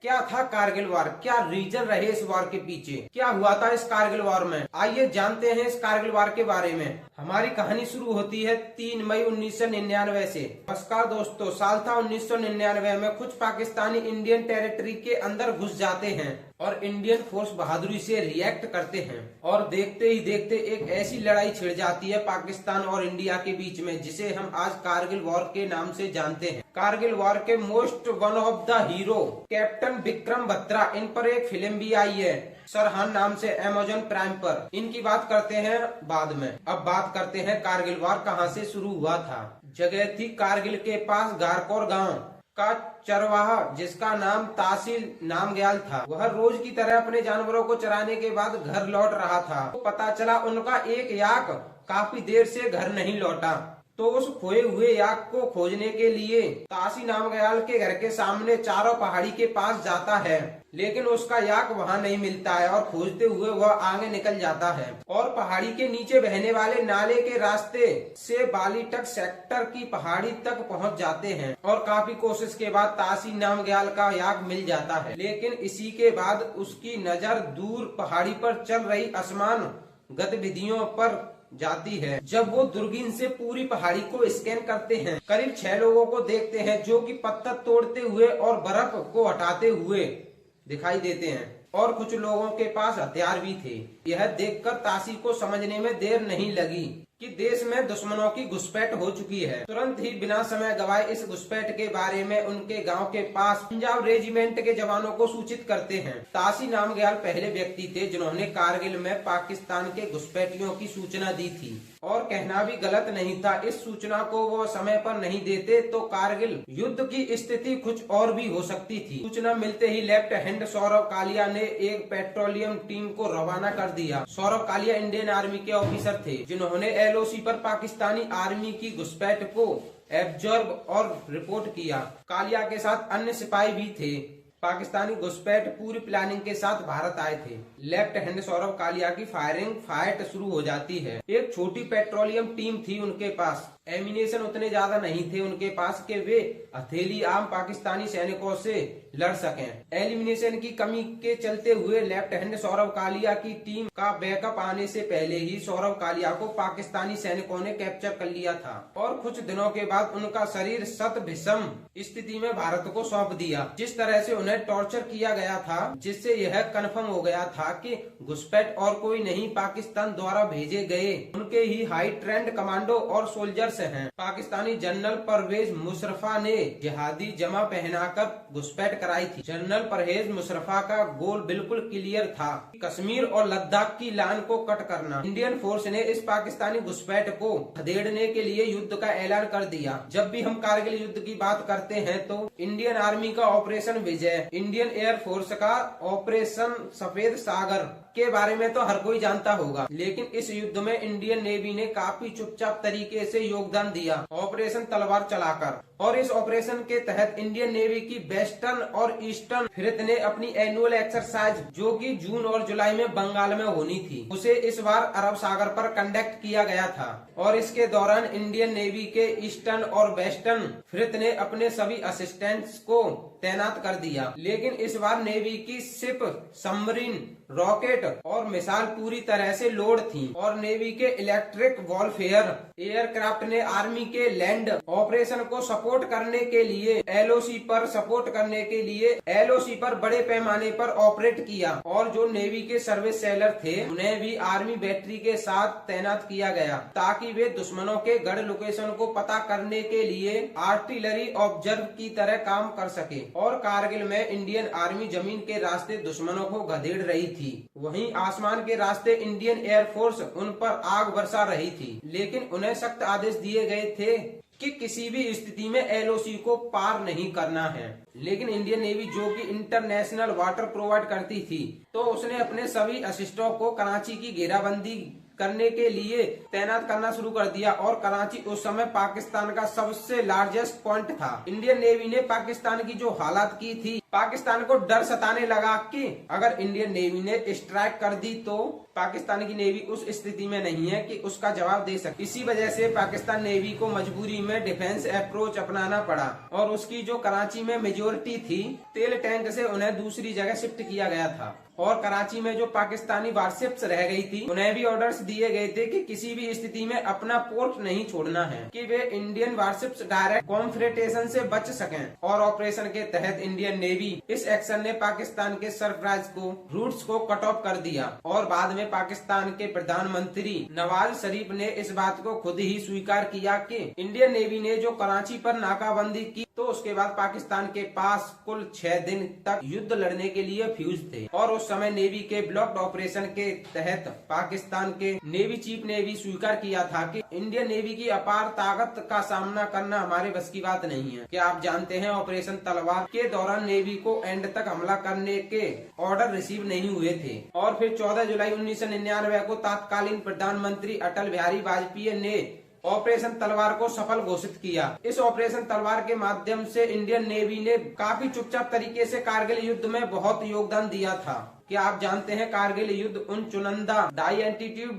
क्या था कारगिल वॉर, क्या रीजन रहे इस वॉर के पीछे, क्या हुआ था इस कारगिल वॉर में, आइए जानते हैं इस कारगिल वॉर के बारे में। हमारी कहानी शुरू होती है 3 मई 1999 से। नमस्कार दोस्तों, साल था 1999 में कुछ पाकिस्तानी इंडियन टेरिटरी के अंदर घुस जाते हैं और इंडियन फोर्स बहादुरी से रिएक्ट करते हैं और देखते ही देखते एक ऐसी लड़ाई छिड़ जाती है पाकिस्तान और इंडिया के बीच में, जिसे हम आज कारगिल वॉर के नाम से जानते हैं। कारगिल वॉर के most one of the hero captain Vikram Batra, इन पर एक फिल्म भी आई है सरहान नाम से अमेज़न प्राइम पर। इनकी बात करते हैं बाद में। अब बात करते हैं कारगिल वॉर कहां से शुरू हुआ था। जगह थी कारगिल के पास गारकोर गांव का चरवाहा जिसका नाम तासील नामग्याल था। वह रोज की तरह अपने जानवरों को चराने के बाद घर लौट रहा था। तो पता चला उनका एक याक काफी देर से घर नहीं लौटा। तो उस खोए हुए याक को खोजने के लिए तासी नामग्याल के घर के सामने चारों पहाड़ी के पास जाता है, लेकिन उसका याक वहां नहीं मिलता है और खोजते हुए वह आगे निकल जाता है और पहाड़ी के नीचे बहने वाले नाले के रास्ते से बालीटक सेक्टर की पहाड़ी तक पहुंच जाते हैं और काफी कोशिश के बाद तासी नामग्याल का याक मिल जाता है। लेकिन इसी के बाद उसकी नजर दूर पहाड़ी पर चल रही आसमान गतिविधियों पर जाती है। जब वो दूरबीन से पूरी पहाड़ी को स्कैन करते हैं, करीब 6 लोगों को देखते हैं जो कि पत्थर तोड़ते हुए और बर्फ को हटाते हुए दिखाई देते हैं और कुछ लोगों के पास हथियार भी थे। यह देखकर तासी को समझने में देर नहीं लगी कि देश में दुश्मनों की घुसपैठ हो चुकी है। तुरंत ही बिना समय गवाए इस घुसपैठ के बारे में उनके गांव के पास पंजाब रेजिमेंट के जवानों को सूचित करते हैं। तासी नामग्याल पहले व्यक्ति थे जिन्होंने कारगिल में पाकिस्तान के घुसपैठियों की सूचना दी थी और कहना भी गलत नहीं था। इस सूचना को वो समय पर नहीं देते तो कारगिल युद्ध की स्थिति कुछ और भी हो सकती थी। सूचना मिलते ही लेफ्ट हैंड सौरभ कालिया ने एक पेट्रोलियम टीम को रवाना कर दिया। सौरभ कालिया इंडियन आर्मी के ऑफिसर थे जिन्होंने LOC पर पाकिस्तानी आर्मी की घुसपैठ को ऑब्जर्व और रिपोर्ट किया। कालिया के साथ अन्य सिपाही भी थे। पाकिस्तानी घुसपैठ पूरी प्लानिंग के साथ भारत आए थे। लेफ्ट हैंड सौरभ कालिया की फाइट शुरू हो जाती है। एक छोटी पेट्रोलियम टीम थी उनके पास। एमिनेशन उतने ज्यादा नहीं थे उनके पास कि वे हथेली आम पाकिस्तानी सैनिकों से लड़ सकें। एलिमिनेशन की कमी के चलते हुए लेफ्ट हैंड सौरभ कालिया की टीम का बैकअप आने से पहले ही सौरभ कालिया को पाकिस्तानी सैनिकों ने कैप्चर कर लिया था और कुछ दिनों के बाद उनका शरीर शत भीषम स्थिति में भारत को सौंप दिया। जिस तरह से उन्हें टॉर्चर किया गया था, जिससे यह कन्फर्म हो गया था कि घुसपैठ और कोई नहीं पाकिस्तान द्वारा भेजे गए उनके ही हाई ट्रेंड कमांडो और सोल्जर्स हैं। पाकिस्तानी जनरल परवेज मुशर्रफा ने जिहादी जमा पहनाकर घुसपैठ कराई थी। जनरल परवेज मुशर्रफा का गोल बिल्कुल क्लियर था, कश्मीर और लद्दाख की लाइन को कट करना। इंडियन फोर्स ने इस पाकिस्तानी घुसपैठ को खदेड़ने के लिए युद्ध का ऐलान कर दिया। जब भी हम कारगिल युद्ध की बात करते हैं तो इंडियन आर्मी का ऑपरेशन विजय, इंडियन एयर फोर्स का ऑपरेशन सफेद सागर के बारे में तो हर कोई जानता होगा, लेकिन इस युद्ध में इंडियन नेवी ने काफी चुपचाप तरीके से योगदान दिया ऑपरेशन तलवार चलाकर। और इस ऑपरेशन के तहत इंडियन नेवी की वेस्टर्न और ईस्टर्न फ्लीट ने अपनी एनुअल एक्सरसाइज जो कि जून और जुलाई में बंगाल में होनी थी, उसे इस बार अरब सागर पर कंडक्ट किया गया था और इसके दौरान इंडियन नेवी के ईस्टर्न और वेस्टर्न फ्लीट ने अपने सभी असिस्टेंट्स को तैनात कर दिया। लेकिन इस बार नेवी की शिप, सबमरीन, रॉकेट और मिसाइल पूरी तरह से लोड थी और नेवी के इलेक्ट्रिक वॉरफेयर एयरक्राफ्ट ने आर्मी के लैंड ऑपरेशन को सपोर्ट करने के लिए LOC पर बड़े पैमाने पर ऑपरेट किया और जो नेवी के सर्विस सेलर थे उन्हें भी आर्मी बैटरी के साथ तैनात किया गया ताकि वे दुश्मनों के गढ़ लोकेशन को पता करने के लिए आर्टिलरी ऑब्जर्व की तरह काम कर सके। और कारगिल में इंडियन आर्मी जमीन के रास्ते दुश्मनों को घधेड़ रही थी, वहीं आसमान के रास्ते इंडियन एयरफोर्स उन पर आग बरसा रही थी। लेकिन उन्हें सख्त आदेश दिए गए थे कि किसी भी स्थिति में LOC को पार नहीं करना है। लेकिन इंडियन नेवी जो कि इंटरनेशनल वाटर प्रोवाइड करती थी, तो उसने अपने सभी असिस्टों को कराची की घेराबंदी करने के लिए तैनात करना शुरू कर दिया और कराची उस समय पाकिस्तान का सबसे लार्जेस्ट पॉइंट था। इंडियन नेवी ने पाकिस्तान की जो हालात की थी, पाकिस्तान को डर सताने लगा कि अगर इंडियन नेवी ने स्ट्राइक कर दी तो पाकिस्तान की नेवी उस स्थिति में नहीं है कि उसका जवाब दे सके। इसी वजह से पाकिस्तान नेवी को मजबूरी में डिफेंस अप्रोच अपनाना पड़ा और उसकी जो कराची में मेजोरिटी थी, तेल टैंक से उन्हें दूसरी जगह शिफ्ट किया गया था और कराची में जो पाकिस्तानी वारशिप्स रह गई थी उन्हें भी ऑर्डर्स दिए गए थे कि किसी भी स्थिति में अपना पोर्ट नहीं छोड़ना है, कि वे इंडियन वारशिप्स डायरेक्ट कॉन्फ्रेंटेशन से बच सकें। और ऑपरेशन के तहत इंडियन नेवी इस एक्शन ने पाकिस्तान के सरप्राइज को रूट्स को कट ऑफ कर दिया और बाद में पाकिस्तान के प्रधानमंत्री नवाज शरीफ ने इस बात को खुद ही स्वीकार किया कि इंडियन नेवी ने जो कराची पर नाकाबंदी की तो उसके बाद पाकिस्तान के पास कुल 6 दिन तक युद्ध लड़ने के लिए फ्यूज थे और उस समय नेवी के ब्लॉक्ड ऑपरेशन के तहत पाकिस्तान के नेवी चीफ ने भी स्वीकार किया था कि इंडियन नेवी की अपार ताकत का सामना करना हमारे बस की बात नहीं है। क्या आप जानते हैं ऑपरेशन तलवार के दौरान नेवी को एंड तक हमला करने के ऑर्डर रिसीव नहीं हुए थे और फिर 14 जुलाई 1999 को तत्कालीन प्रधानमंत्री अटल बिहारी वाजपेयी ने ऑपरेशन तलवार को सफल घोषित किया। इस ऑपरेशन तलवार के माध्यम से इंडियन नेवी ने काफी चुपचाप तरीके से कारगिल युद्ध में बहुत योगदान दिया था। क्या आप जानते हैं कारगिल युद्ध उन चुनिंदा द एंटीट्यूड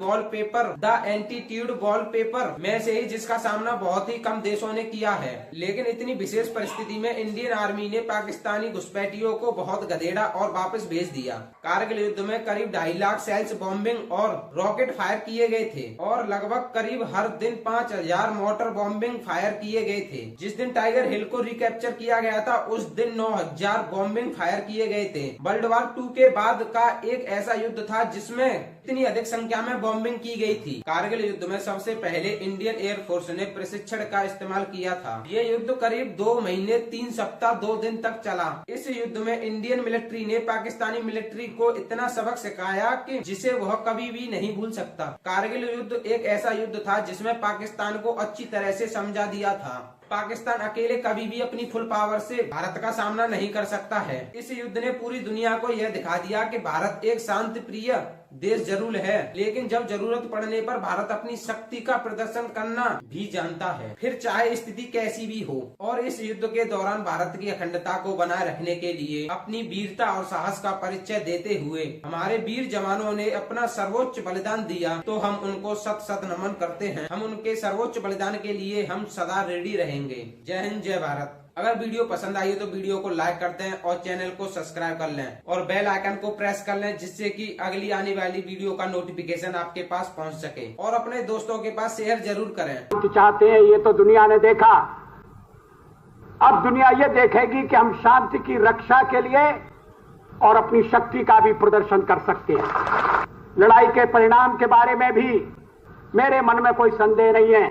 वॉलपेपर में से ही जिसका सामना बहुत ही कम देशों ने किया है, लेकिन इतनी विशेष परिस्थिति में इंडियन आर्मी ने पाकिस्तानी घुसपैठियों को बहुत गधेड़ा और वापस भेज दिया। कारगिल युद्ध में करीब 2.5 लाख सेल्स बॉम्बिंग और रॉकेट फायर किए गए थे और लगभग करीब हर दिन 5000 मोटर बॉम्बिंग फायर किए गए थे। जिस दिन टाइगर हिल को रिकैप्चर किया गया था उस दिन 9000 बॉम्बिंग फायर किए गए थे। वर्ल्ड वॉर 2 के बाद का एक ऐसा युद्ध था जिसमें इतनी अधिक संख्या में बॉम्बिंग की गई थी। कारगिल युद्ध में सबसे पहले इंडियन एयरफोर्स ने प्रशिक्षण का इस्तेमाल किया था। ये युद्ध करीब 2 महीने 3 सप्ताह 2 दिन तक चला। इस युद्ध में इंडियन मिलिट्री ने पाकिस्तानी मिलिट्री को इतना सबक सिखाया कि जिसे वह कभी भी नहीं भूल सकता। कारगिल युद्ध एक ऐसा युद्ध था जिसमें पाकिस्तान को अच्छी तरह से समझा दिया था पाकिस्तान अकेले कभी भी अपनी फुल पावर से भारत का सामना नहीं कर सकता है। इस युद्ध ने पूरी दुनिया को यह दिखा दिया कि भारत एक शांति प्रिय देश जरूर है, लेकिन जब जरूरत पड़ने पर भारत अपनी शक्ति का प्रदर्शन करना भी जानता है, फिर चाहे स्थिति कैसी भी हो। और इस युद्ध के दौरान भारत की अखंडता को बनाए रखने के लिए अपनी वीरता और साहस का परिचय देते हुए हमारे वीर जवानों ने अपना सर्वोच्च बलिदान दिया, तो हम उनको शत शत नमन करते हैं। हम उनके सर्वोच्च बलिदान के लिए हम सदा रेडी रहेंगे। जय हिंद, जय भारत। अगर वीडियो पसंद आई हो तो वीडियो को लाइक कर दें और चैनल को सब्सक्राइब कर लें और बेल आइकन को प्रेस कर लें, जिससे कि अगली आने वाली वीडियो का नोटिफिकेशन आपके पास पहुंच सके। और अपने दोस्तों के पास शेयर जरूर करें। चाहते हैं ये तो दुनिया ने देखा, अब दुनिया ये देखेगी कि हम शांति की रक्षा के लिए और अपनी शक्ति का भी प्रदर्शन कर सकते हैं। लड़ाई के परिणाम के बारे में भी मेरे मन में कोई संदेह नहीं है।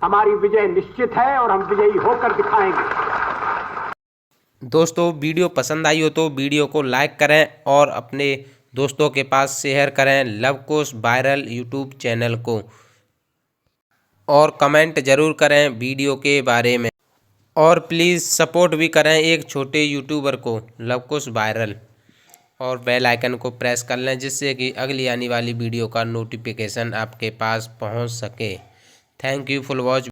हमारी विजय निश्चित है और हम विजयी होकर दिखाएंगे। दोस्तों, वीडियो पसंद आई हो तो वीडियो को लाइक करें और अपने दोस्तों के पास शेयर करें लवकुश वायरल यूट्यूब चैनल को, और कमेंट जरूर करें वीडियो के बारे में, और प्लीज़ सपोर्ट भी करें एक छोटे यूट्यूबर को, लवकुश वायरल, और बेल आइकन को प्रेस कर लें, जिससे कि अगली आने वाली वीडियो का नोटिफिकेशन आपके पास पहुंच सके। Thank you for watch.